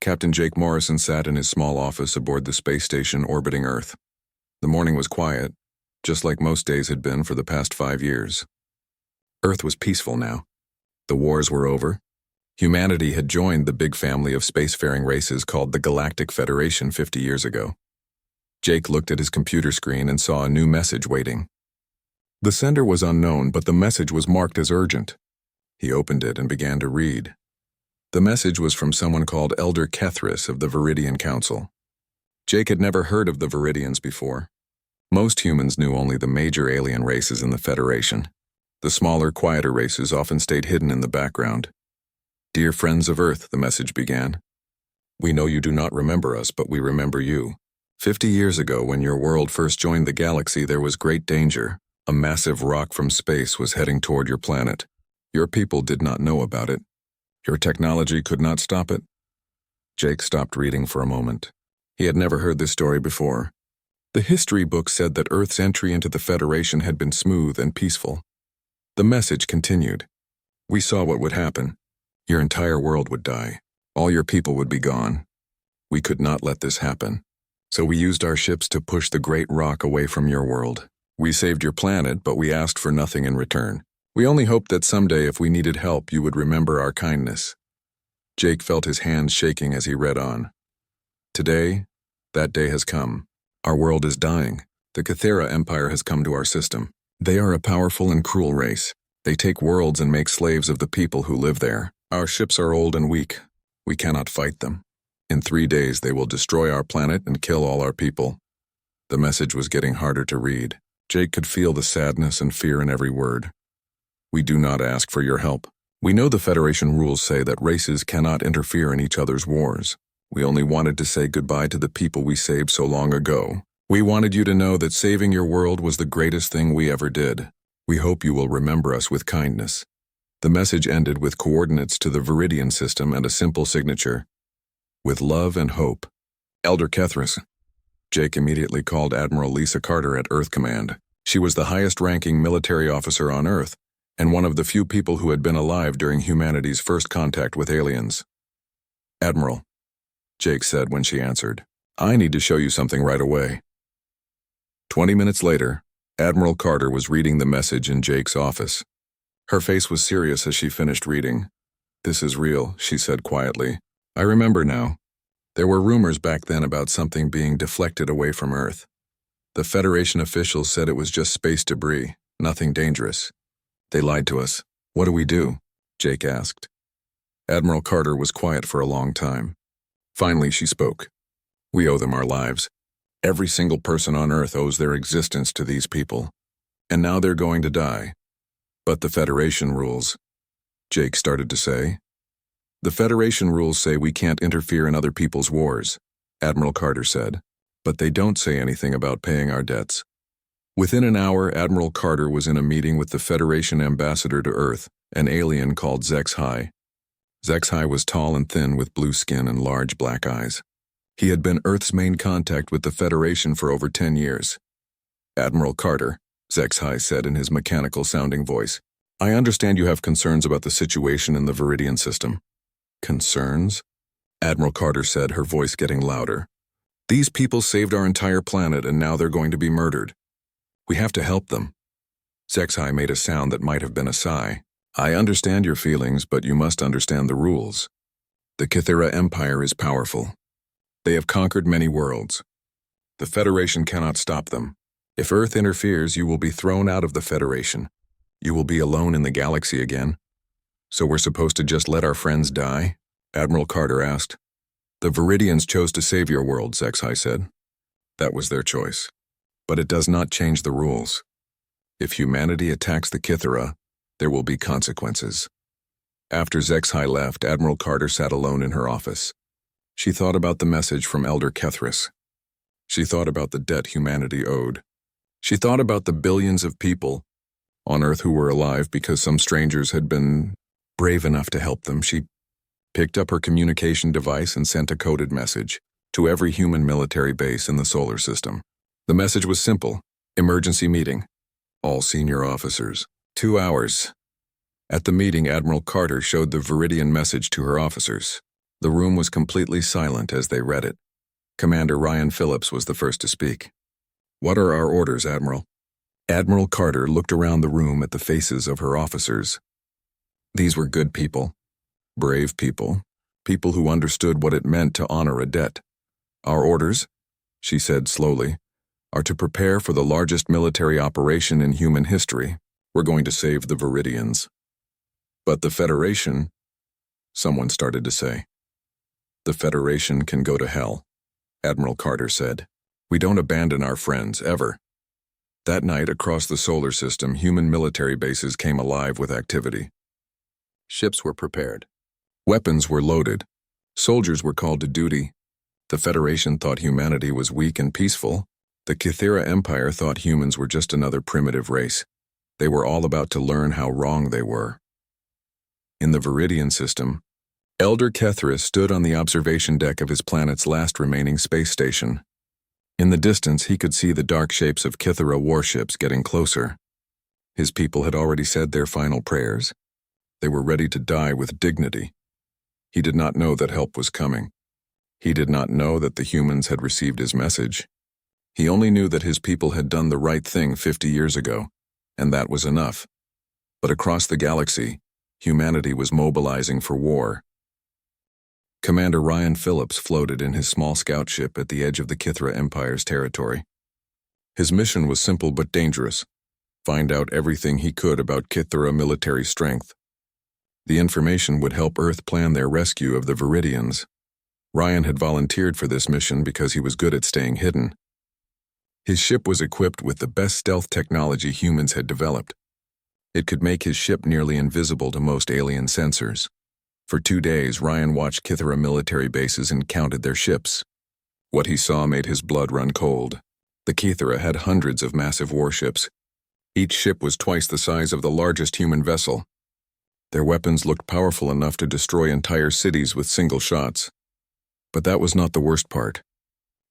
Captain Jake Morrison sat in his small office aboard the space station orbiting Earth. The morning was quiet, just like most days had been for the past 5 years. Earth was peaceful now. The wars were over. Humanity had joined the big family of spacefaring races called the Galactic Federation 50 years ago. Jake looked at his computer screen and saw a new message waiting. The sender was unknown, but the message was marked as urgent. He opened it and began to read. The message was from someone called Elder Kethris of the Viridian Council. Jake had never heard of the Viridians before. Most humans knew only the major alien races in the Federation. The smaller, quieter races often stayed hidden in the background. "Dear friends of Earth," the message began. "We know you do not remember us, but we remember you. 50 years ago, when your world first joined the galaxy, there was great danger. A massive rock from space was heading toward your planet. Your people did not know about it. Your technology could not stop it." Jake stopped reading for a moment. He had never heard this story before. The history book said that Earth's entry into the Federation had been smooth and peaceful. The message continued. "We saw what would happen. Your entire world would die. All your people would be gone. We could not let this happen. So we used our ships to push the great rock away from your world. We saved your planet, but we asked for nothing in return. We only hoped that someday, if we needed help, you would remember our kindness." Jake felt his hands shaking as he read on. "Today, that day has come. Our world is dying. The Cathera Empire has come to our system. They are a powerful and cruel race. They take worlds and make slaves of the people who live there. Our ships are old and weak. We cannot fight them. In 3 days, they will destroy our planet and kill all our people." The message was getting harder to read. Jake could feel the sadness and fear in every word. "We do not ask for your help. We know the Federation rules say that races cannot interfere in each other's wars. We only wanted to say goodbye to the people we saved so long ago. We wanted you to know that saving your world was the greatest thing we ever did. We hope you will remember us with kindness." The message ended with coordinates to the Viridian system and a simple signature. "With love and hope, Elder Kethris." Jake immediately called Admiral Lisa Carter at Earth Command. She was the highest-ranking military officer on Earth, and one of the few people who had been alive during humanity's first contact with aliens. "Admiral," Jake said when she answered, "I need to show you something right away." 20 minutes later, Admiral Carter was reading the message in Jake's office. Her face was serious as she finished reading. "This is real," she said quietly. "I remember now. There were rumors back then about something being deflected away from Earth. The Federation officials said it was just space debris, nothing dangerous. They lied to us. What do we do?" Jake asked. Admiral Carter was quiet for a long time. Finally, she spoke. "We owe them our lives. Every single person on Earth owes their existence to these people. And now they're going to die. But the Federation rules," Jake started to say. "The Federation rules say we can't interfere in other people's wars," Admiral Carter said. "But they don't say anything about paying our debts." Within an hour, Admiral Carter was in a meeting with the Federation ambassador to Earth, an alien called HFY. HFY was tall and thin with blue skin and large black eyes. He had been Earth's main contact with the Federation for over 10 years. "Admiral Carter," HFY said in his mechanical-sounding voice, "I understand you have concerns about the situation in the Viridian system." "Concerns?" Admiral Carter said, her voice getting louder. "These people saved our entire planet and now they're going to be murdered. We have to help them." HFY made a sound that might have been a sigh. "I understand your feelings, but you must understand the rules. The Cathera Empire is powerful. They have conquered many worlds. The Federation cannot stop them. If Earth interferes, you will be thrown out of the Federation. You will be alone in the galaxy again. So we're supposed to just let our friends die?" Admiral Carter asked. "The Viridians chose to save your world," HFY said. "That was their choice. But it does not change the rules. If humanity attacks the Cathera, there will be consequences." After HFY left, Admiral Carter sat alone in her office. She thought about the message from Elder Kethris. She thought about the debt humanity owed. She thought about the billions of people on Earth who were alive because some strangers had been brave enough to help them. She picked up her communication device and sent a coded message to every human military base in the solar system. The message was simple: emergency meeting. All senior officers. 2 hours. At the meeting, Admiral Carter showed the Viridian message to her officers. The room was completely silent as they read it. Commander Ryan Phillips was the first to speak. "What are our orders, Admiral?" Admiral Carter looked around the room at the faces of her officers. These were good people, brave people, people who understood what it meant to honor a debt. "Our orders," she said slowly, "are to prepare for the largest military operation in human history. We're going to save the Viridians." "But the Federation," someone started to say. "The Federation can go to hell," Admiral Carter said. "We don't abandon our friends, ever." That night, across the solar system, human military bases came alive with activity. Ships were prepared. Weapons were loaded. Soldiers were called to duty. The Federation thought humanity was weak and peaceful. The Kythera Empire thought humans were just another primitive race. They were all about to learn how wrong they were. In the Viridian system, Elder Kethris stood on the observation deck of his planet's last remaining space station. In the distance, he could see the dark shapes of Kythera warships getting closer. His people had already said their final prayers. They were ready to die with dignity. He did not know that help was coming. He did not know that the humans had received his message. He only knew that his people had done the right thing 50 years ago, and that was enough. But across the galaxy, humanity was mobilizing for war. Commander Ryan Phillips floated in his small scout ship at the edge of the Kythera Empire's territory. His mission was simple but dangerous: find out everything he could about Kythera military strength. The information would help Earth plan their rescue of the Viridians. Ryan had volunteered for this mission because he was good at staying hidden. His ship was equipped with the best stealth technology humans had developed. It could make his ship nearly invisible to most alien sensors. For 2 days, Ryan watched Kythera military bases and counted their ships. What he saw made his blood run cold. The Kythera had hundreds of massive warships. Each ship was twice the size of the largest human vessel. Their weapons looked powerful enough to destroy entire cities with single shots. But that was not the worst part.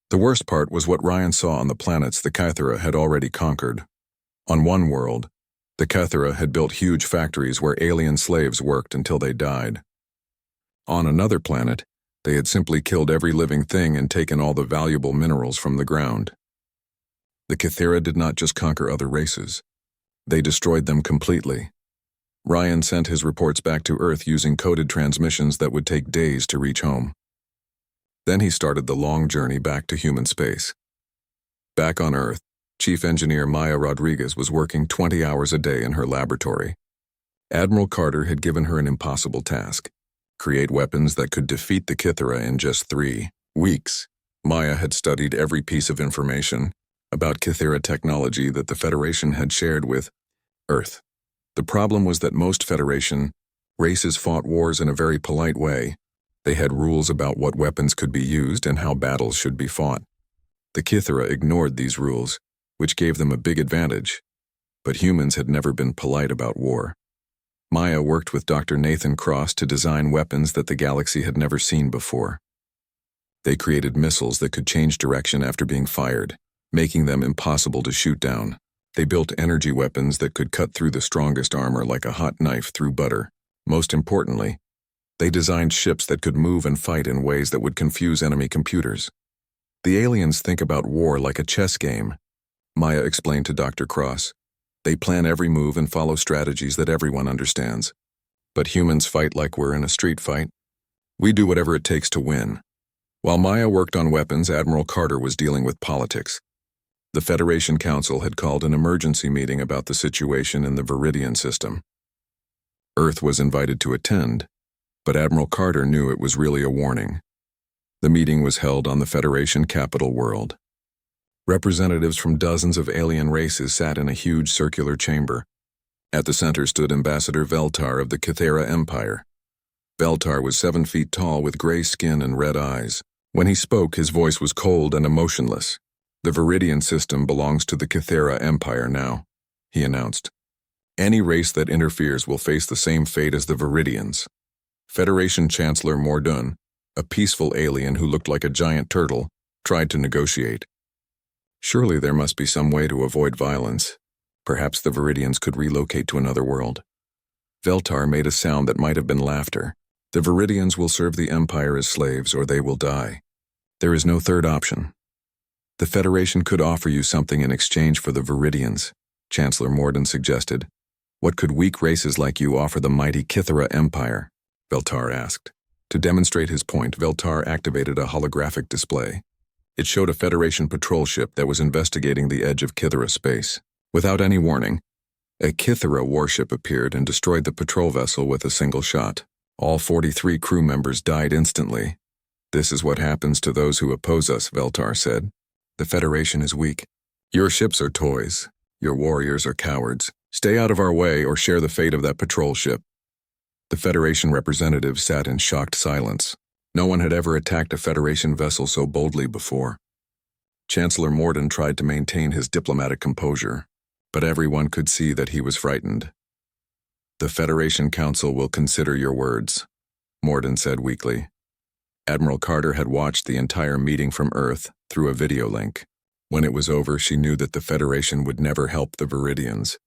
The worst part was what Ryan saw on the planets the Kythera had already conquered. On one world, the Kythera had built huge factories where alien slaves worked until they died. On another planet, they had simply killed every living thing and taken all the valuable minerals from the ground. The Kythera did not just conquer other races. They destroyed them completely. Ryan sent his reports back to Earth using coded transmissions that would take days to reach home. Then he started the long journey back to human space. Back on Earth, Chief Engineer Maya Rodriguez was working 20 hours a day in her laboratory. Admiral Carter had given her an impossible task: create weapons that could defeat the Kythera in just 3 weeks. Maya had studied every piece of information about Kythera technology that the Federation had shared with Earth. The problem was that most Federation races fought wars in a very polite way. They had rules about what weapons could be used and how battles should be fought. The Kythera ignored these rules, which gave them a big advantage. But humans had never been polite about war. Maya worked with Dr. Nathan Cross to design weapons that the galaxy had never seen before. They created missiles that could change direction after being fired, making them impossible to shoot down. They built energy weapons that could cut through the strongest armor like a hot knife through butter. Most importantly, they designed ships that could move and fight in ways that would confuse enemy computers. The aliens think about war like a chess game, Maya explained to Dr. Cross. They plan every move and follow strategies that everyone understands. But humans fight like we're in a street fight. We do whatever it takes to win. While Maya worked on weapons, Admiral Carter was dealing with politics. The Federation Council had called an emergency meeting about the situation in the Viridian system. Earth was invited to attend, but Admiral Carter knew it was really a warning. The meeting was held on the Federation capital world. Representatives from dozens of alien races sat in a huge circular chamber. At the center stood Ambassador Veltar of the Kythera Empire. Veltar was 7 feet tall with gray skin and red eyes. When he spoke, his voice was cold and emotionless. "The Viridian system belongs to the Kythera Empire now," he announced. "Any race that interferes will face the same fate as the Viridians." Federation Chancellor Mordun, a peaceful alien who looked like a giant turtle, tried to negotiate. Surely there must be some way to avoid violence. Perhaps the Viridians could relocate to another world. Veltar made a sound that might have been laughter. The Viridians will serve the Empire as slaves or they will die. There is no third option. The Federation could offer you something in exchange for the Viridians, Chancellor Morden suggested. What could weak races like you offer the mighty Kythera Empire? Veltar asked. To demonstrate his point, Veltar activated a holographic display. It showed a Federation patrol ship that was investigating the edge of Kythera space. Without any warning, a Kythera warship appeared and destroyed the patrol vessel with a single shot. All 43 crew members died instantly. This is what happens to those who oppose us, Veltar said. The Federation is weak. Your ships are toys. Your warriors are cowards. Stay out of our way or share the fate of that patrol ship. The Federation representative sat in shocked silence. No one had ever attacked a Federation vessel so boldly before. Chancellor Morden tried to maintain his diplomatic composure, but everyone could see that he was frightened. The Federation Council will consider your words, Morden said weakly. Admiral Carter had watched the entire meeting from Earth through a video link. When it was over, she knew that the Federation would never help the Viridians.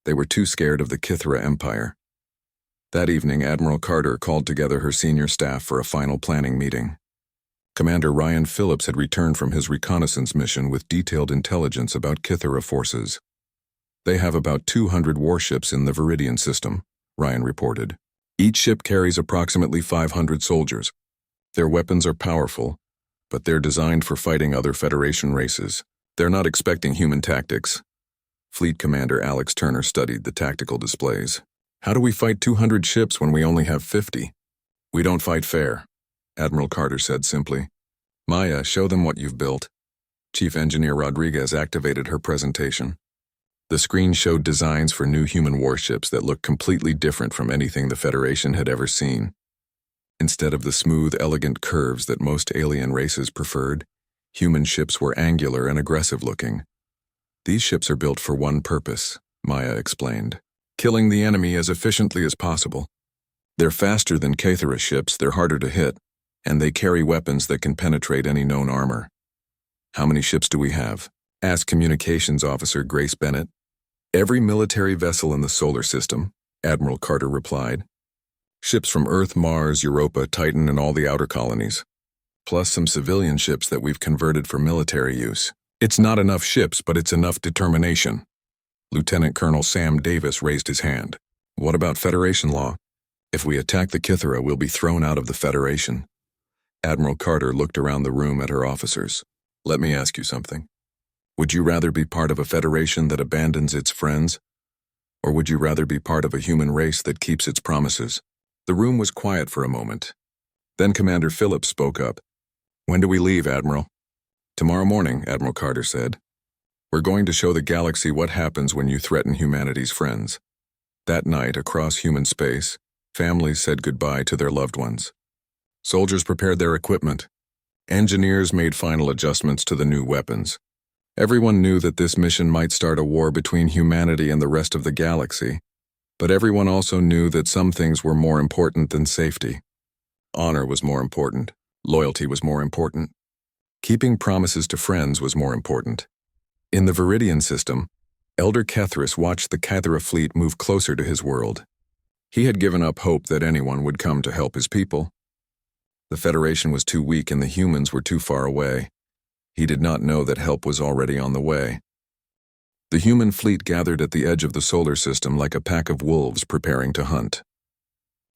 They were too scared of the Kythera Empire. That evening, Admiral Carter called together her senior staff for a final planning meeting. Commander Ryan Phillips had returned from his reconnaissance mission with detailed intelligence about Kythera forces. They have about 200 warships in the Viridian system, Ryan reported. Each ship carries approximately 500 soldiers. Their weapons are powerful, but they're designed for fighting other Federation races. They're not expecting human tactics. Fleet Commander Alex Turner studied the tactical displays. How do we fight 200 ships when we only have 50? We don't fight fair, Admiral Carter said simply. Maya, show them what you've built. Chief Engineer Rodriguez activated her presentation. The screen showed designs for new human warships that looked completely different from anything the Federation had ever seen. Instead of the smooth, elegant curves that most alien races preferred, human ships were angular and aggressive-looking. These ships are built for one purpose, Maya explained. Killing the enemy as efficiently as possible. They're faster than Kythera ships, they're harder to hit, and they carry weapons that can penetrate any known armor. How many ships do we have? Asked Communications Officer Grace Bennett. Every military vessel in the solar system, Admiral Carter replied. Ships from Earth, Mars, Europa, Titan, and all the outer colonies. Plus some civilian ships that we've converted for military use. It's not enough ships, but it's enough determination. Lieutenant Colonel Sam Davis raised his hand. What about Federation law? If we attack the Kythera, we'll be thrown out of the Federation. Admiral Carter looked around the room at her officers. Let me ask you something. Would you rather be part of a Federation that abandons its friends? Or would you rather be part of a human race that keeps its promises? The room was quiet for a moment. Then Commander Phillips spoke up. When do we leave, Admiral? Tomorrow morning, Admiral Carter said. We're going to show the galaxy what happens when you threaten humanity's friends. That night, across human space, families said goodbye to their loved ones. Soldiers prepared their equipment. Engineers made final adjustments to the new weapons. Everyone knew that this mission might start a war between humanity and the rest of the galaxy, but everyone also knew that some things were more important than safety. Honor was more important. Loyalty was more important. Keeping promises to friends was more important. In the Viridian system, Elder Kethris watched the Kythera fleet move closer to his world. He had given up hope that anyone would come to help his people. The Federation was too weak and the humans were too far away. He did not know that help was already on the way. The human fleet gathered at the edge of the solar system like a pack of wolves preparing to hunt.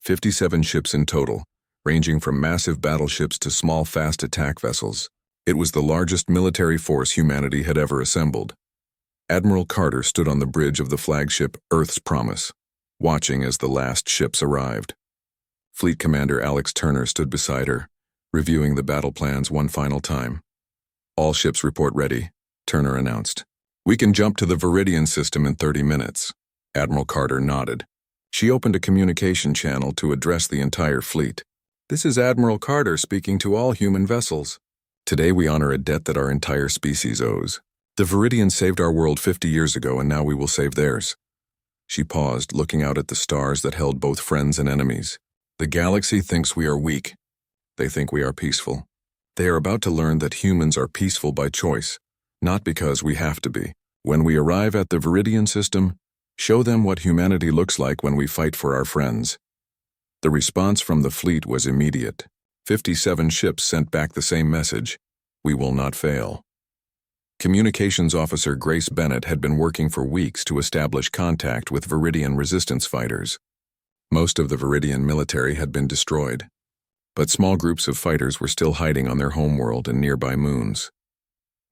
57 ships in total, ranging from massive battleships to small fast attack vessels. It was the largest military force humanity had ever assembled. Admiral Carter stood on the bridge of the flagship Earth's Promise, watching as the last ships arrived. Fleet Commander Alex Turner stood beside her, reviewing the battle plans one final time. All ships report ready, Turner announced. We can jump to the Viridian system in 30 minutes. Admiral Carter nodded. She opened a communication channel to address the entire fleet. This is Admiral Carter speaking to all human vessels. Today we honor a debt that our entire species owes. The Viridians saved our world 50 years ago and now we will save theirs. She paused, looking out at the stars that held both friends and enemies. The galaxy thinks we are weak. They think we are peaceful. They are about to learn that humans are peaceful by choice, not because we have to be. When we arrive at the Viridian system, show them what humanity looks like when we fight for our friends. The response from the fleet was immediate. 57 ships sent back the same message: "We will not fail." Communications Officer Grace Bennett had been working for weeks to establish contact with Viridian resistance fighters. Most of the Viridian military had been destroyed, but small groups of fighters were still hiding on their homeworld and nearby moons.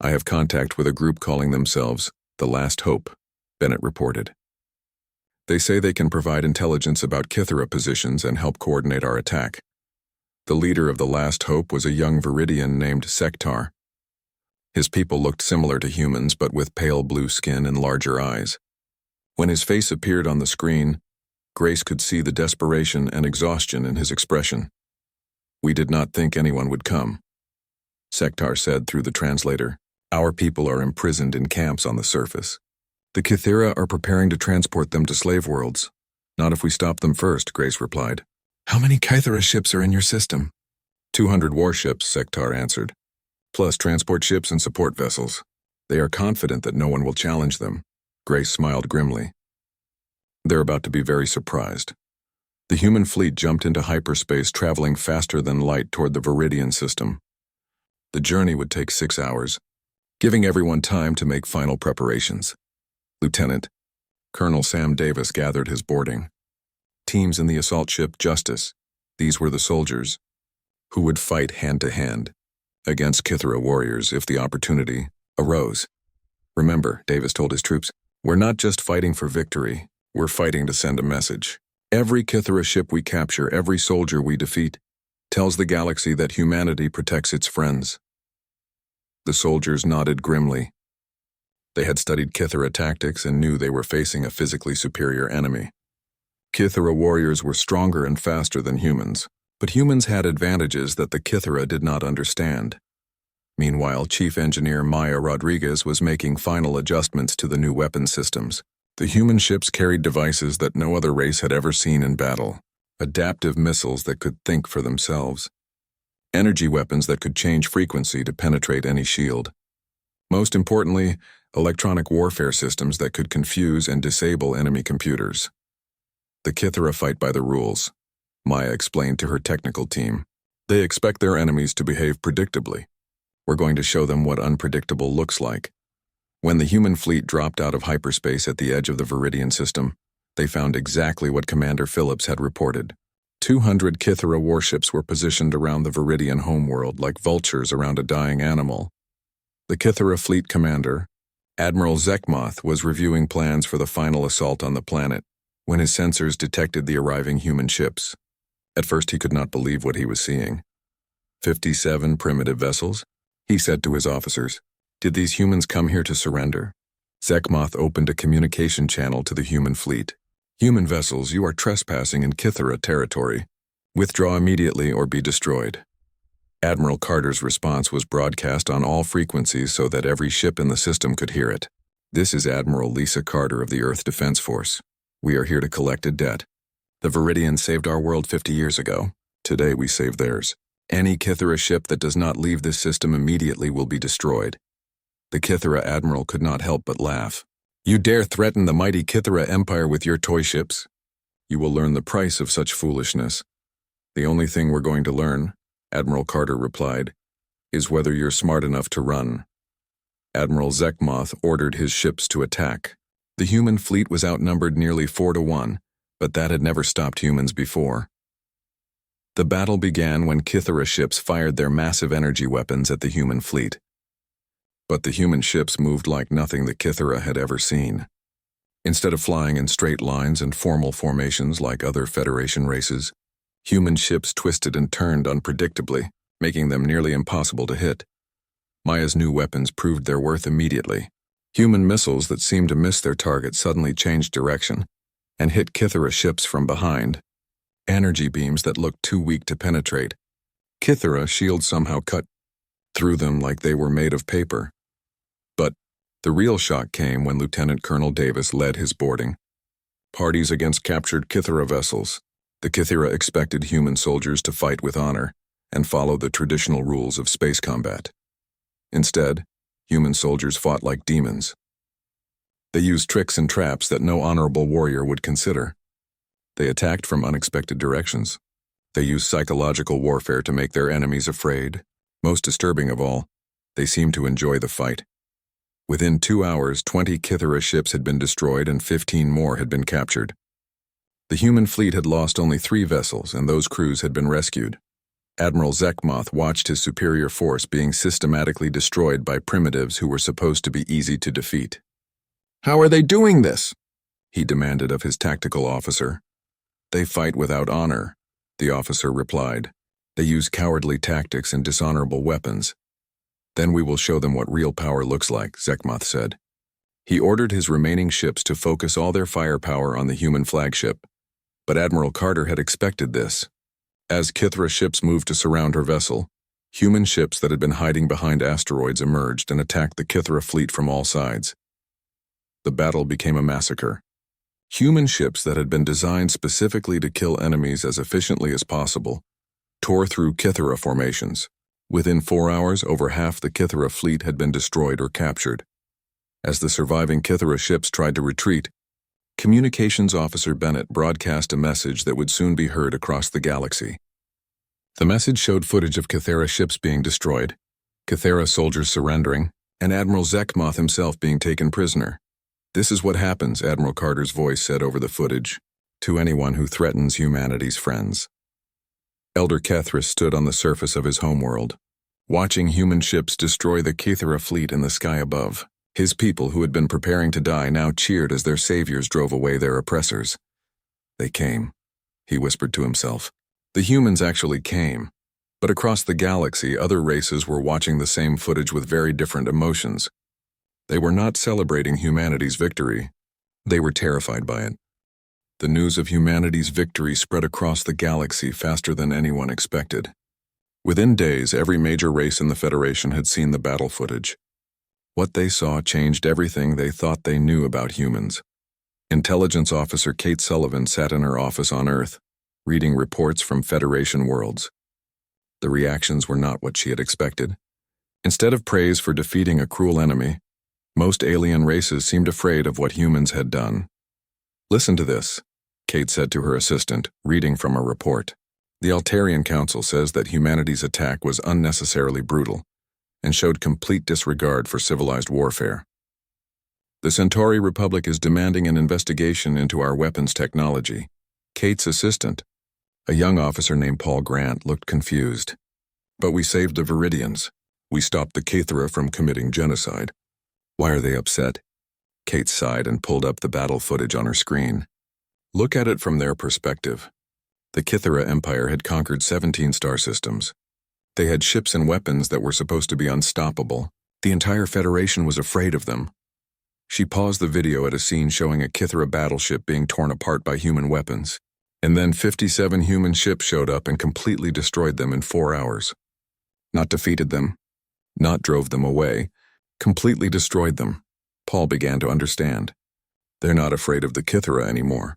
"I have contact with a group calling themselves the Last Hope," Bennett reported. "They say they can provide intelligence about Kythera positions and help coordinate our attack." The leader of the Last Hope was a young Viridian named Sektar. His people looked similar to humans, but with pale blue skin and larger eyes. When his face appeared on the screen, Grace could see the desperation and exhaustion in his expression. "We did not think anyone would come," Sektar said through the translator. "Our people are imprisoned in camps on the surface. The Kythera are preparing to transport them to slave worlds. Not if we stop them first," Grace replied. "How many Kythera ships are in your system?" 200 warships, Sektar answered, "plus transport ships and support vessels. They are confident that no one will challenge them." Grace smiled grimly. "They're about to be very surprised." The human fleet jumped into hyperspace, traveling faster than light toward the Viridian system. The journey would take 6 hours, giving everyone time to make final preparations. Lieutenant Colonel Sam Davis gathered his boarding. Teams in the assault ship Justice, these were the soldiers, who would fight hand-to-hand against Kythera warriors if the opportunity arose. "Remember," Davis told his troops, "we're not just fighting for victory, we're fighting to send a message. Every Kythera ship we capture, every soldier we defeat, tells the galaxy that humanity protects its friends." The soldiers nodded grimly. They had studied Kythera tactics and knew they were facing a physically superior enemy. Kythera warriors were stronger and faster than humans, but humans had advantages that the Kythera did not understand. Meanwhile, Chief Engineer Maya Rodriguez was making final adjustments to the new weapon systems. The human ships carried devices that no other race had ever seen in battle: adaptive missiles that could think for themselves, energy weapons that could change frequency to penetrate any shield. Most importantly, electronic warfare systems that could confuse and disable enemy computers. "The Kythera fight by the rules," Maya explained to her technical team. "They expect their enemies to behave predictably. We're going to show them what unpredictable looks like." When the human fleet dropped out of hyperspace at the edge of the Viridian system, they found exactly what Commander Phillips had reported. 200 Kythera warships were positioned around the Viridian homeworld like vultures around a dying animal. The Kythera fleet commander, Admiral Zekmoth, was reviewing plans for the final assault on the planet when his sensors detected the arriving human ships. At first he could not believe what he was seeing. 57 primitive vessels, he said to his officers. Did these humans come here to surrender? Zekmoth opened a communication channel to the human fleet. "Human vessels, you are trespassing in Kythera territory. Withdraw immediately or be destroyed." Admiral Carter's response was broadcast on all frequencies so that every ship in the system could hear it. "This is Admiral Lisa Carter of the Earth Defense Force. We are here to collect a debt. The Viridians saved our world 50 years ago. Today we save theirs. Any Kythera ship that does not leave this system immediately will be destroyed." The Kythera admiral could not help but laugh. "You dare threaten the mighty Kythera Empire with your toy ships? You will learn the price of such foolishness." "The only thing we're going to learn," Admiral Carter replied, "is whether you're smart enough to run." Admiral Zekmoth ordered his ships to attack. The human fleet was outnumbered nearly 4-1, but that had never stopped humans before. The battle began when Kythera ships fired their massive energy weapons at the human fleet. But the human ships moved like nothing the Kythera had ever seen. Instead of flying in straight lines and formal formations like other Federation races, human ships twisted and turned unpredictably, making them nearly impossible to hit. Maya's new weapons proved their worth immediately. Human missiles that seemed to miss their target suddenly changed direction and hit Kythera ships from behind. Energy beams that looked too weak to penetrate. Kythera shields somehow cut through them like they were made of paper. But the real shock came when Lieutenant Colonel Davis led his boarding. Parties against captured Kythera vessels. The Kythera expected human soldiers to fight with honor and follow the traditional rules of space combat. Instead, human soldiers fought like demons. They used tricks and traps that no honorable warrior would consider. They attacked from unexpected directions, They use psychological warfare to make their enemies afraid. Most disturbing of all, they seem to enjoy the fight. Within 2 hours, 20 Kythera ships had been destroyed and 15 more had been captured. The human fleet had lost only 3 vessels, and those crews had been rescued. Admiral Zekmoth watched his superior force being systematically destroyed by primitives who were supposed to be easy to defeat. "How are they doing this?" he demanded of his tactical officer. "They fight without honor," the officer replied. "They use cowardly tactics and dishonorable weapons. Then we will show them what real power looks like," Zekmoth said. He ordered his remaining ships to focus all their firepower on the human flagship. But Admiral Carter had expected this. As Kythera ships moved to surround her vessel, human ships that had been hiding behind asteroids emerged and attacked the Kythera fleet from all sides. The battle became a massacre. Human ships that had been designed specifically to kill enemies as efficiently as possible tore through Kythera formations. Within 4 hours, over half the Kythera fleet had been destroyed or captured. As the surviving Kythera ships tried to retreat, Communications Officer Bennett broadcast a message that would soon be heard across the galaxy. The message showed footage of Kythera ships being destroyed, Kythera soldiers surrendering, and Admiral Zekmoth himself being taken prisoner. "This is what happens," Admiral Carter's voice said over the footage, "to anyone who threatens humanity's friends." Elder Kethris stood on the surface of his homeworld, watching human ships destroy the Kythera fleet in the sky above. His people, who had been preparing to die, now cheered as their saviors drove away their oppressors. "They came," he whispered to himself. The humans actually came. But across the galaxy, other races were watching the same footage with very different emotions. They were not celebrating humanity's victory. They were terrified by it. The news of humanity's victory spread across the galaxy faster than anyone expected. Within days, every major race in the Federation had seen the battle footage. What they saw changed everything they thought they knew about humans. Intelligence Officer Kate Sullivan sat in her office on Earth, reading reports from Federation worlds. The reactions were not what she had expected. Instead of praise for defeating a cruel enemy, most alien races seemed afraid of what humans had done. "Listen to this," Kate said to her assistant, reading from a report. "The Altarian Council says that humanity's attack was unnecessarily brutal and showed complete disregard for civilized warfare. The Centauri Republic is demanding an investigation into our weapons technology." Kate's assistant, a young officer named Paul Grant, looked confused. "But we saved the Viridians. We stopped the Kythera from committing genocide. Why are they upset?" Kate sighed and pulled up the battle footage on her screen. "Look at it from their perspective. The Kythera Empire had conquered 17 star systems. They had ships and weapons that were supposed to be unstoppable. The entire Federation was afraid of them." She paused the video at a scene showing a Kythera battleship being torn apart by human weapons. And then 57 human ships showed up and completely destroyed them in 4 hours. Not defeated them, not drove them away, completely destroyed them. Paul began to understand. "They're not afraid of the Kythera anymore.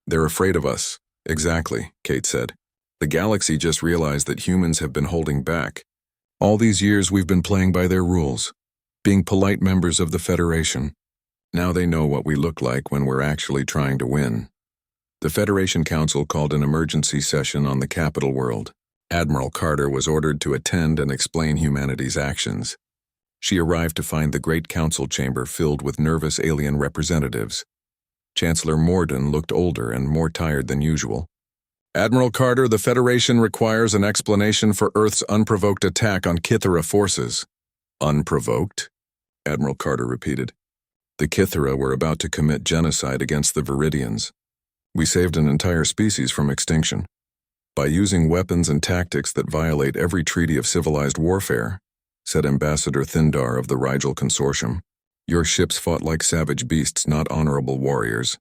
They're afraid of us." "Exactly," Kate said. "The galaxy just realized that humans have been holding back. All these years we've been playing by their rules, being polite members of the Federation. Now they know what we look like when we're actually trying to win." The Federation Council called an emergency session on the capital world. Admiral Carter was ordered to attend and explain humanity's actions. She arrived to find the Great Council chamber filled with nervous alien representatives. Chancellor Morden looked older and more tired than usual. "Admiral Carter, the Federation requires an explanation for Earth's unprovoked attack on Kythera forces." "Unprovoked?" Admiral Carter repeated. "The Kythera were about to commit genocide against the Viridians. We saved an entire species from extinction. By using weapons and tactics that violate every treaty of civilized warfare," said Ambassador Thindar of the Rigel Consortium. "Your ships fought like savage beasts, not honorable warriors."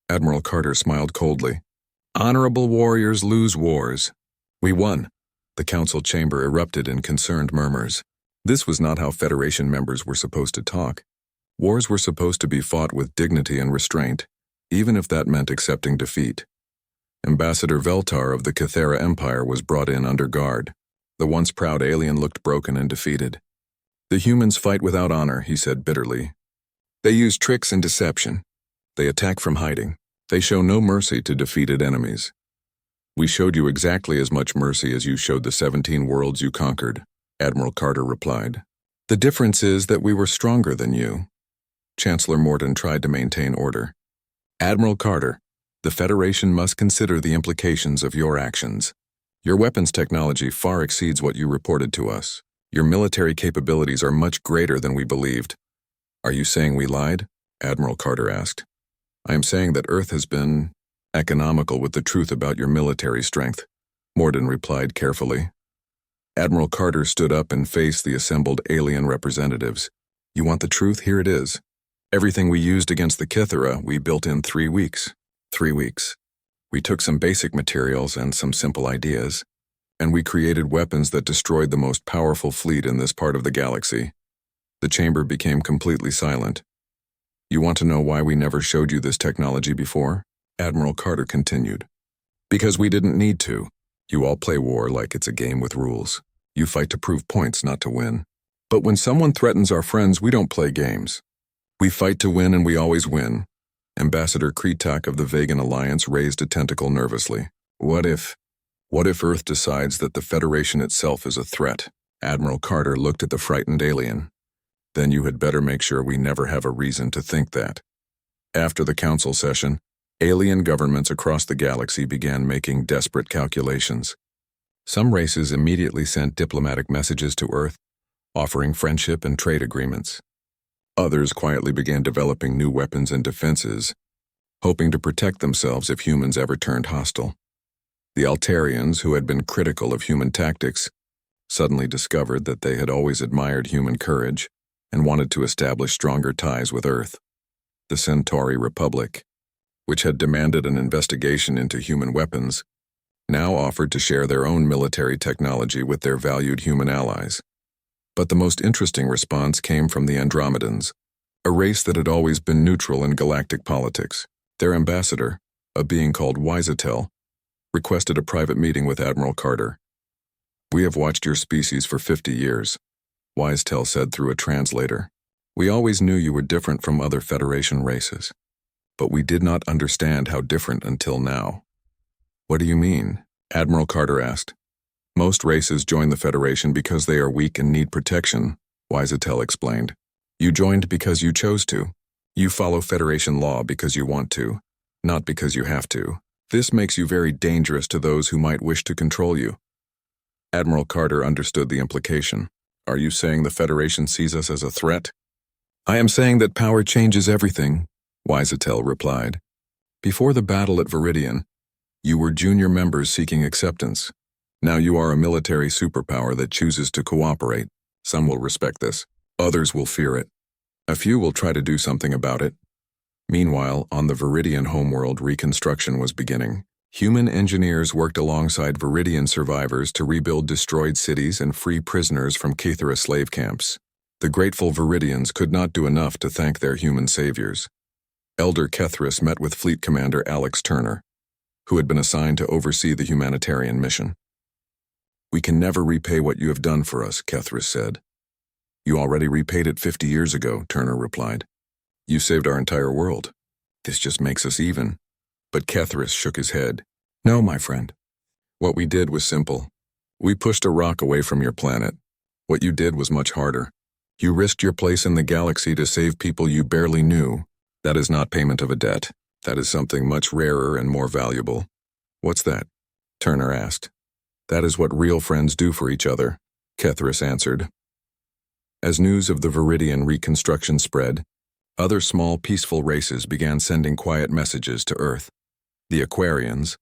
Admiral Carter smiled coldly. "Honorable warriors lose wars. We won." The council chamber erupted in concerned murmurs. This was not how Federation members were supposed to talk. Wars were supposed to be fought with dignity and restraint, even if that meant accepting defeat. Ambassador Veltar of the Kythera Empire was brought in under guard. The once proud alien looked broken and defeated. "The humans fight without honor," he said bitterly. "They use tricks and deception. They attack from hiding. They show no mercy to defeated enemies." We showed you exactly as much mercy as you showed the 17 worlds you conquered, Admiral Carter replied. The difference is that we were stronger than you. Chancellor Morton tried to maintain order. Admiral Carter, the Federation must consider the implications of your actions. Your weapons technology far exceeds what you reported to us. Your military capabilities are much greater than we believed. Are you saying we lied? Admiral Carter asked. I am saying that Earth has been economical with the truth about your military strength, Morton replied carefully. Admiral Carter stood up and faced the assembled alien representatives. You want the truth? Here it is. Everything we used against the Kythera, we built in 3 weeks. 3 weeks. We took some basic materials and some simple ideas, and we created weapons that destroyed the most powerful fleet in this part of the galaxy. The chamber became completely silent. You want to know why we never showed you this technology before? Admiral Carter continued. Because we didn't need to. You all play war like it's a game with rules. You fight to prove points, not to win. But when someone threatens our friends, we don't play games. We fight to win, and we always win. Ambassador Kretak of the Vegan Alliance raised a tentacle nervously. What if Earth decides that the Federation itself is a threat? Admiral Carter looked at the frightened alien. Then you had better make sure we never have a reason to think that. After the council session, alien governments across the galaxy began making desperate calculations. Some races immediately sent diplomatic messages to Earth, offering friendship and trade agreements. Others quietly began developing new weapons and defenses, hoping to protect themselves if humans ever turned hostile. The Altarians, who had been critical of human tactics, suddenly discovered that they had always admired human courage and wanted to establish stronger ties with Earth. The Centauri Republic, which had demanded an investigation into human weapons, now offered to share their own military technology with their valued human allies. But the most interesting response came from the Andromedans, a race that had always been neutral in galactic politics. Their ambassador, a being called Wisetel, requested a private meeting with Admiral Carter. We have watched your species for 50 years, Wisetel said through a translator. We always knew you were different from other Federation races, but we did not understand how different until now. What do you mean? Admiral Carter asked. Most races join the Federation because they are weak and need protection, Wisetel explained. You joined because you chose to. You follow Federation law because you want to, not because you have to. This makes you very dangerous to those who might wish to control you. Admiral Carter understood the implication. Are you saying the Federation sees us as a threat? I am saying that power changes everything, Wisetel replied. Before the battle at Viridian, you were junior members seeking acceptance. Now you are a military superpower that chooses to cooperate. Some will respect this. Others will fear it. A few will try to do something about it. Meanwhile, on the Viridian homeworld, reconstruction was beginning. Human engineers worked alongside Viridian survivors to rebuild destroyed cities and free prisoners from Kythera slave camps. The grateful Viridians could not do enough to thank their human saviors. Elder Kethris met with Fleet Commander Alex Turner, who had been assigned to oversee the humanitarian mission. We can never repay what you have done for us, Kethris said. You already repaid it 50 years ago, Turner replied. You saved our entire world. This just makes us even. But Kethris shook his head. No, my friend. What we did was simple. We pushed a rock away from your planet. What you did was much harder. You risked your place in the galaxy to save people you barely knew. That is not payment of a debt. That is something much rarer and more valuable. What's that? Turner asked. That is what real friends do for each other, Kethris answered. As news of the Viridian reconstruction spread, other small peaceful races began sending quiet messages to Earth. The Aquarians,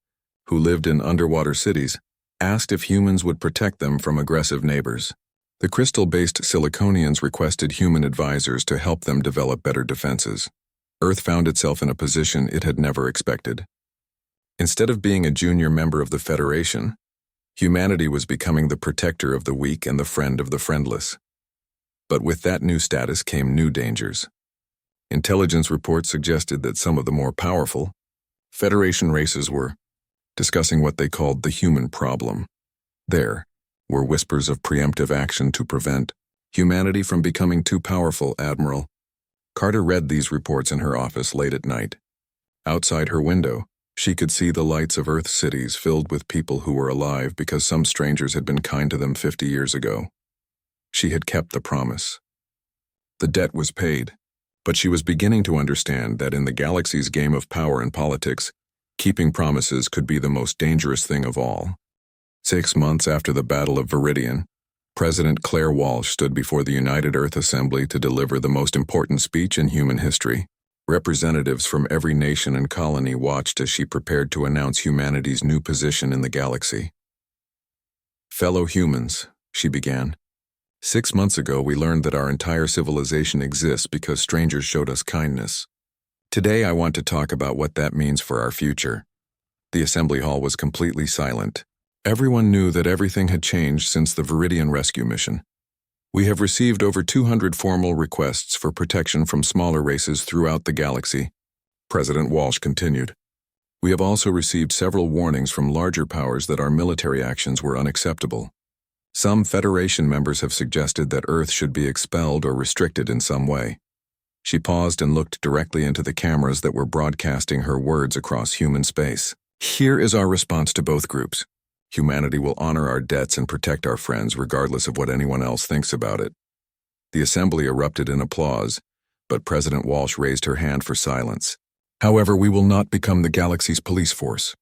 who lived in underwater cities, asked if humans would protect them from aggressive neighbors. The crystal-based Siliconians requested human advisors to help them develop better defenses. Earth found itself in a position it had never expected. Instead of being a junior member of the Federation, humanity was becoming the protector of the weak and the friend of the friendless. But with that new status came new dangers. Intelligence reports suggested that some of the more powerful Federation races were discussing what they called the human problem. There were whispers of preemptive action to prevent humanity from becoming too powerful, Admiral. Carter read these reports in her office late at night. Outside her window, She could see the lights of Earth cities filled with people who were alive because some strangers had been kind to them 50 years ago. She had kept the promise. The debt was paid, but she was beginning to understand that in the galaxy's game of power and politics, keeping promises could be the most dangerous thing of all. 6 months after the Battle of Viridian, President Claire Walsh stood before the United Earth Assembly to deliver the most important speech in human history. Representatives from every nation and colony watched as she prepared to announce humanity's new position in the galaxy. "Fellow humans," she began. "6 months ago we learned that our entire civilization exists because strangers showed us kindness. Today I want to talk about what that means for our future." The assembly hall was completely silent. Everyone knew that everything had changed since the Viridian rescue mission. "We have received over 200 formal requests for protection from smaller races throughout the galaxy," President Walsh continued. "We have also received several warnings from larger powers that our military actions were unacceptable. Some Federation members have suggested that Earth should be expelled or restricted in some way." She paused and looked directly into the cameras that were broadcasting her words across human space. "Here is our response to both groups. Humanity will honor our debts and protect our friends regardless of what anyone else thinks about it." The assembly erupted in applause, but President Walsh raised her hand for silence. "However, we will not become the galaxy's police force.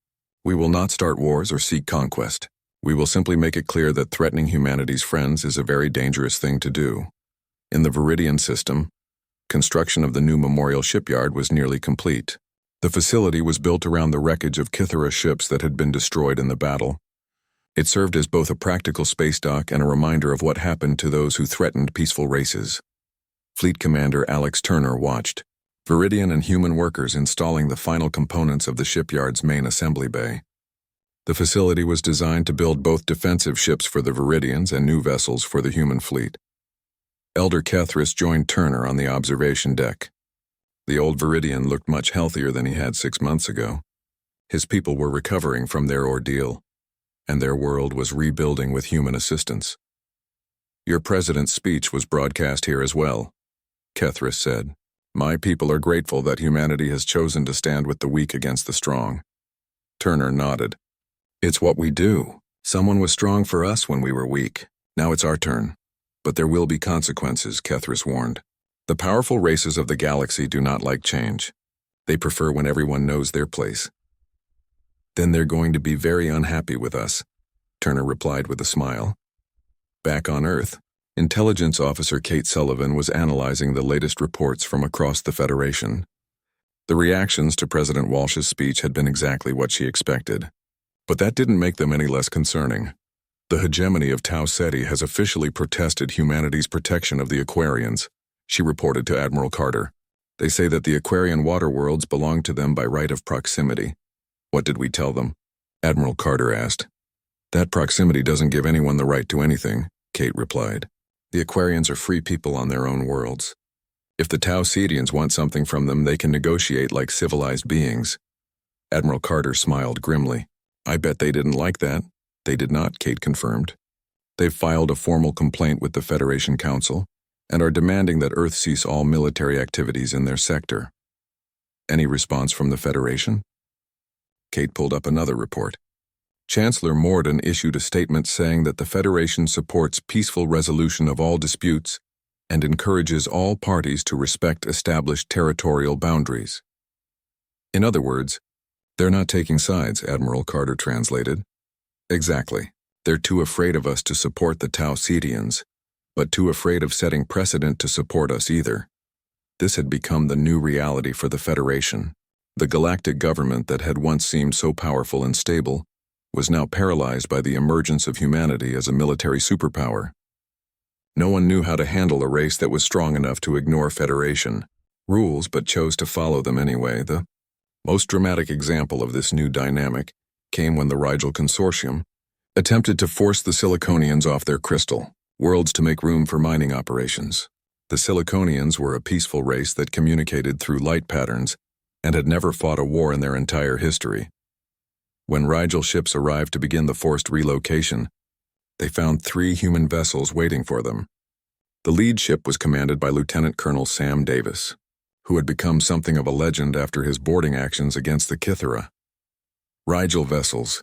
We will not start wars or seek conquest. We will simply make it clear that threatening humanity's friends is a very dangerous thing to do. In the Viridian system, construction of the new memorial shipyard was nearly complete. The facility was built around the wreckage of Kythera ships that had been destroyed in the battle. It served as both a practical space dock and a reminder of what happened to those who threatened peaceful races. Fleet Commander Alex Turner watched Viridian and human workers installing the final components of the shipyard's main assembly bay. The facility was designed to build both defensive ships for the Viridians and new vessels for the human fleet. Elder Kethris joined Turner on the observation deck. The old Viridian looked much healthier than he had 6 months ago. His people were recovering from their ordeal, and their world was rebuilding with human assistance. "Your president's speech was broadcast here as well," Kethris said. "My people are grateful that humanity has chosen to stand with the weak against the strong." Turner nodded. "It's what we do. Someone was strong for us when we were weak. Now it's our turn. But there will be consequences," Kethris warned. "The powerful races of the galaxy do not like change. They prefer when everyone knows their place." "Then they're going to be very unhappy with us," Turner replied with a smile. Back on Earth, Intelligence Officer Kate Sullivan was analyzing the latest reports from across the Federation. The reactions to President Walsh's speech had been exactly what she expected. But that didn't make them any less concerning. "The hegemony of Tau Ceti has officially protested humanity's protection of the Aquarians," she reported to Admiral Carter. "They say that the Aquarian water worlds belong to them by right of proximity." "What did we tell them?" Admiral Carter asked. "That proximity doesn't give anyone the right to anything," Kate replied. "The Aquarians are free people on their own worlds. If the Tau Cetians want something from them, they can negotiate like civilized beings." Admiral Carter smiled grimly. "I bet they didn't like that." "They did not," Kate confirmed. "They've filed a formal complaint with the Federation Council and are demanding that Earth cease all military activities in their sector." "Any response from the Federation?" Kate pulled up another report. Chancellor Morden issued a statement saying that the Federation supports peaceful resolution of all disputes and encourages all parties to respect established territorial boundaries. In other words, they're not taking sides, Admiral Carter translated. Exactly. They're too afraid of us to support the Tau Cetians, but too afraid of setting precedent to support us either. This had become the new reality for the Federation. The galactic government that had once seemed so powerful and stable was now paralyzed by the emergence of humanity as a military superpower. No one knew how to handle a race that was strong enough to ignore Federation rules but chose to follow them anyway. The most dramatic example of this new dynamic came when the Rigel Consortium attempted to force the Siliconians off their crystal worlds to make room for mining operations. The Siliconians were a peaceful race that communicated through light patterns and had never fought a war in their entire history. When Rigel ships arrived to begin the forced relocation, they found 3 human vessels waiting for them. The lead ship was commanded by Lieutenant Colonel Sam Davis, who had become something of a legend after his boarding actions against the Kythera. Rigel vessels,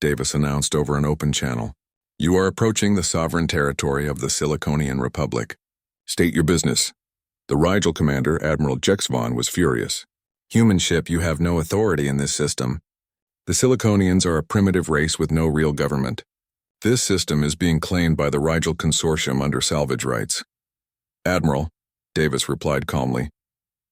Davis announced over an open channel. You are approaching the sovereign territory of the Siliconian Republic. State your business. The Rigel commander, Admiral Jexvon, was furious. Human ship, you have no authority in this system. The Siliconians are a primitive race with no real government. This system is being claimed by the Rigel Consortium under salvage rights. Admiral, Davis replied calmly.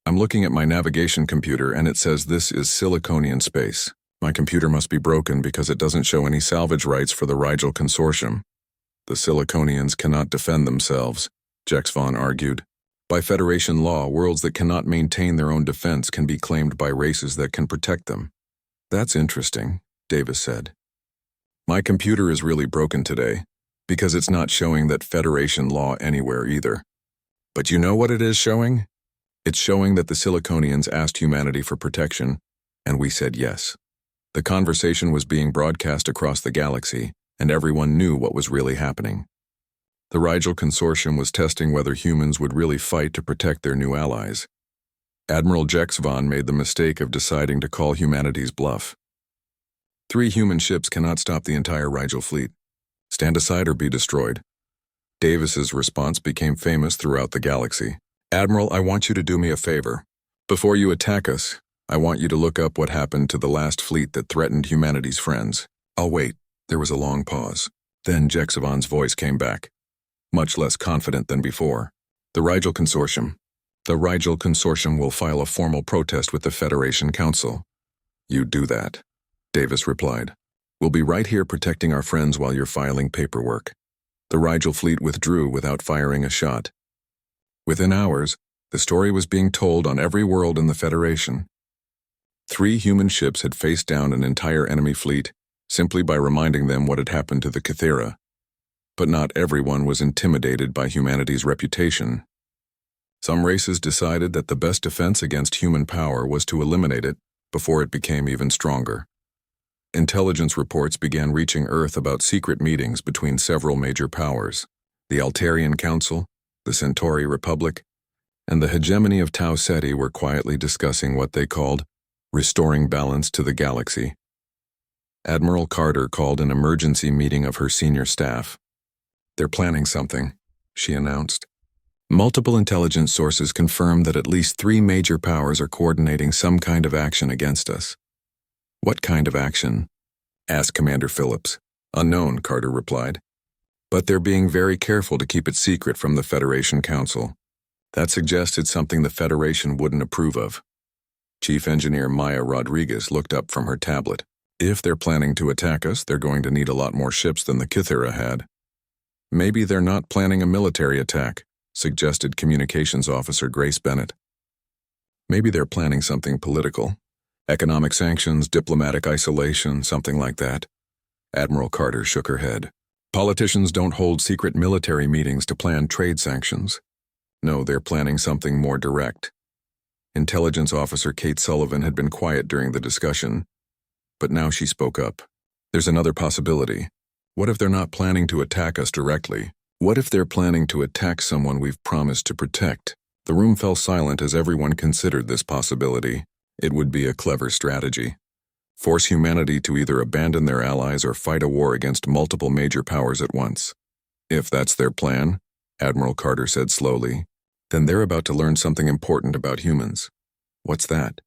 I'm looking at my navigation computer and it says this is Siliconian space. My computer must be broken because it doesn't show any salvage rights for the Rigel Consortium. The Siliconians cannot defend themselves, Jexvon argued. By Federation law, worlds that cannot maintain their own defense can be claimed by races that can protect them. That's interesting, Davis said. My computer is really broken today, because it's not showing that Federation law anywhere either. But you know what it is showing? It's showing that the Siliconians asked humanity for protection, and we said yes. The conversation was being broadcast across the galaxy, and everyone knew what was really happening. The Rigel Consortium was testing whether humans would really fight to protect their new allies. Admiral Jexvon made the mistake of deciding to call humanity's bluff. 3 human ships cannot stop the entire Rigel fleet. Stand aside or be destroyed. Davis's response became famous throughout the galaxy. Admiral, I want you to do me a favor. Before you attack us, I want you to look up what happened to the last fleet that threatened humanity's friends. I'll wait. There was a long pause. Then Jexvon's voice came back, much less confident than before. The Rigel Consortium. The Rigel Consortium will file a formal protest with the Federation Council. You do that, Davis replied. We'll be right here protecting our friends while you're filing paperwork. The Rigel fleet withdrew without firing a shot. Within hours, the story was being told on every world in the Federation. 3 human ships had faced down an entire enemy fleet simply by reminding them what had happened to the Kythera. But not everyone was intimidated by humanity's reputation. Some races decided that the best defense against human power was to eliminate it before it became even stronger. Intelligence reports began reaching Earth about secret meetings between several major powers, the Altarian Council, the Centauri Republic, and the hegemony of Tau Ceti were quietly discussing what they called restoring balance to the galaxy. Admiral Carter called an emergency meeting of her senior staff. They're planning something, she announced. Multiple intelligence sources confirm that at least 3 major powers are coordinating some kind of action against us. What kind of action? Asked Commander Phillips. Unknown, Carter replied. But they're being very careful to keep it secret from the Federation Council. That suggested something the Federation wouldn't approve of. Chief Engineer Maya Rodriguez looked up from her tablet. If they're planning to attack us, they're going to need a lot more ships than the Kythera had. Maybe they're not planning a military attack, suggested Communications Officer Grace Bennett. Maybe they're planning something political. Economic sanctions, diplomatic isolation, something like that. Admiral Carter shook her head. Politicians don't hold secret military meetings to plan trade sanctions. No, they're planning something more direct. Intelligence Officer Kate Sullivan had been quiet during the discussion, but now she spoke up. There's another possibility. What if they're not planning to attack us directly? What if they're planning to attack someone we've promised to protect? The room fell silent as everyone considered this possibility. It would be a clever strategy. Force humanity to either abandon their allies or fight a war against multiple major powers at once. If that's their plan, Admiral Carter said slowly, then they're about to learn something important about humans. What's that?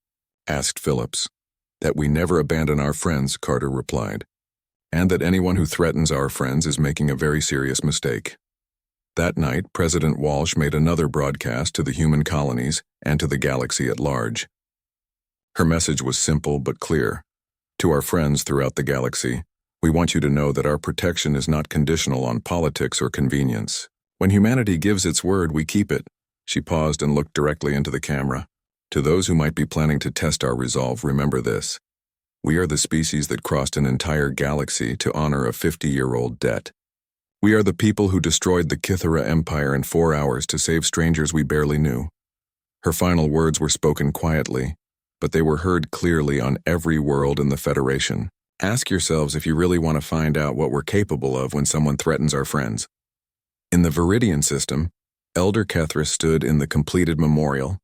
Asked Phillips. That we never abandon our friends, Carter replied. And that anyone who threatens our friends is making a very serious mistake. That night, President Walsh made another broadcast to the human colonies and to the galaxy at large. Her message was simple but clear. To our friends throughout the galaxy, we want you to know that our protection is not conditional on politics or convenience. When humanity gives its word, we keep it. She paused and looked directly into the camera. To those who might be planning to test our resolve, remember this. We are the species that crossed an entire galaxy to honor a 50-year-old debt. We are the people who destroyed the Kythera Empire in 4 hours to save strangers we barely knew. Her final words were spoken quietly, but they were heard clearly on every world in the Federation. Ask yourselves if you really want to find out what we're capable of when someone threatens our friends. In the Viridian system, Elder Kethra stood in the completed memorial,